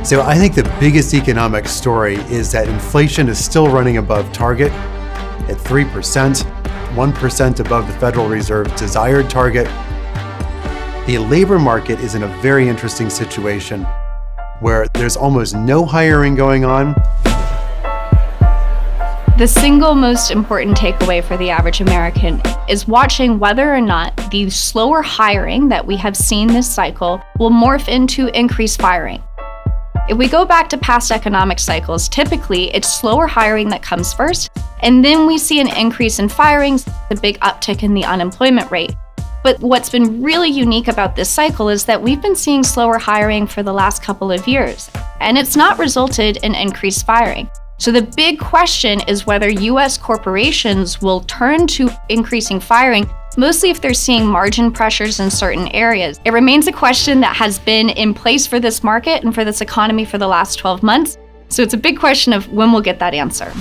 So I think the biggest economic story is that inflation is still running above target at 3%, 1% above the Federal Reserve's desired target. The labor market is in a very interesting situation where there's almost no hiring going on. The single most important takeaway for the average American is watching whether or not the slower hiring that we have seen this cycle will morph into increased firing. If we go back to past economic cycles, typically it's slower hiring that comes first, and then we see an increase in firings, a big uptick in the unemployment rate. But what's been really unique about this cycle is that we've been seeing slower hiring for the last couple of years, and it's not resulted in increased firing. So the big question is whether US corporations will turn to increasing firing, mostly if they're seeing margin pressures in certain areas. It remains a question that has been in place for this market and for this economy for the last 12 months. So it's a big question of when we'll get that answer.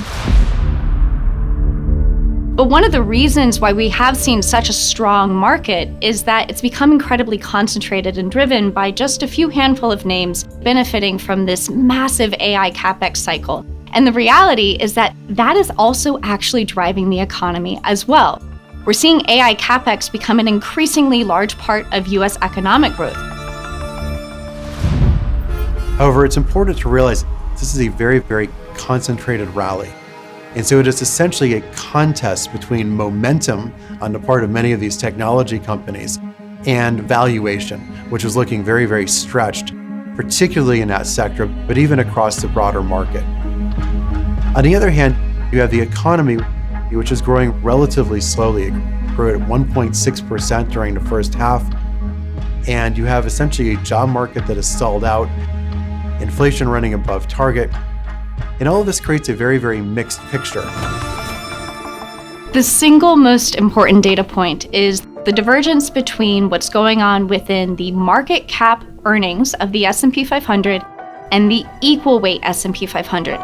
But one of the reasons why we have seen such a strong market is that it's become incredibly concentrated and driven by just a few handful of names benefiting from this massive AI CapEx cycle. And the reality is that that is also actually driving the economy as well. We're seeing AI CapEx become an increasingly large part of US economic growth. However, it's important to realize this is a very, very concentrated rally. And so it is essentially a contest between momentum on the part of many of these technology companies and valuation, which is looking very, very stretched, particularly in that sector, but even across the broader market. On the other hand, you have the economy, which is growing relatively slowly. It grew at 1.6% during the first half. And you have essentially a job market that is stalled out, inflation running above target. And all of this creates a very, very mixed picture. The single most important data point is the divergence between what's going on within the market cap earnings of the S&P 500 and the equal weight S&P 500.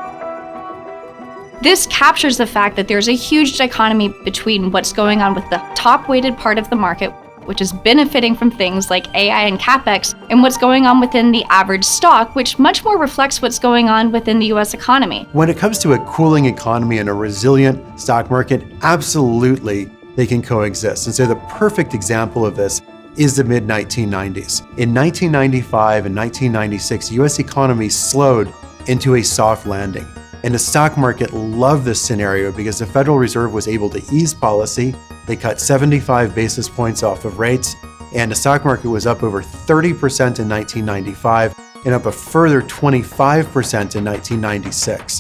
This captures the fact that there's a huge dichotomy between what's going on with the top-weighted part of the market, which is benefiting from things like AI and CapEx, and what's going on within the average stock, which much more reflects what's going on within the US economy. When it comes to a cooling economy and a resilient stock market, absolutely they can coexist. And so the perfect example of this is the mid-1990s. In 1995 and 1996, US economy slowed into a soft landing. And the stock market loved this scenario because the Federal Reserve was able to ease policy. They cut 75 basis points off of rates, and the stock market was up over 30% in 1995 and up a further 25% in 1996.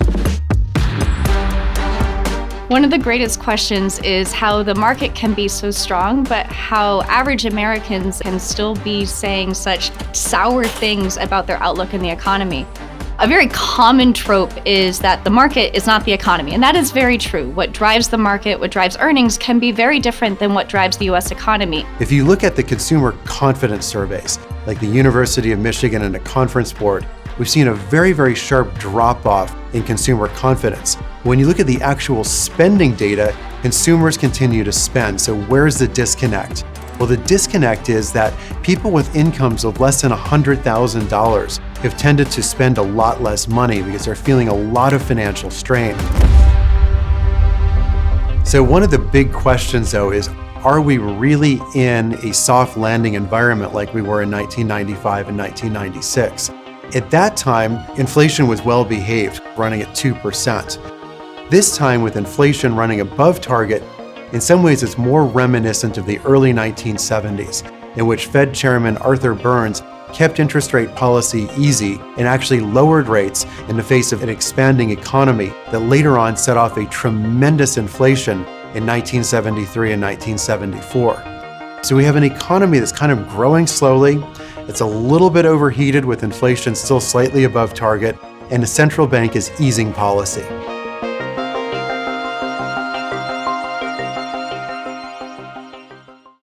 One of the greatest questions is how the market can be so strong, but how average Americans can still be saying such sour things about their outlook in the economy. A very common trope is that the market is not the economy, and that is very true. What drives the market, what drives earnings can be very different than what drives the US economy. If you look at the consumer confidence surveys, like the University of Michigan and the Conference Board, we've seen a very, very sharp drop-off in consumer confidence. When you look at the actual spending data, consumers continue to spend. So where's the disconnect? Well, the disconnect is that people with incomes of less than $100,000 have tended to spend a lot less money because they're feeling a lot of financial strain. So one of the big questions, though, is are we really in a soft landing environment like we were in 1995 and 1996? At that time, inflation was well behaved, running at 2%. This time, with inflation running above target, in some ways it's more reminiscent of the early 1970s, in which Fed Chairman Arthur Burns kept interest rate policy easy and actually lowered rates in the face of an expanding economy that later on set off a tremendous inflation in 1973 and 1974. So we have an economy that's kind of growing slowly. It's a little bit overheated with inflation still slightly above target, and the central bank is easing policy.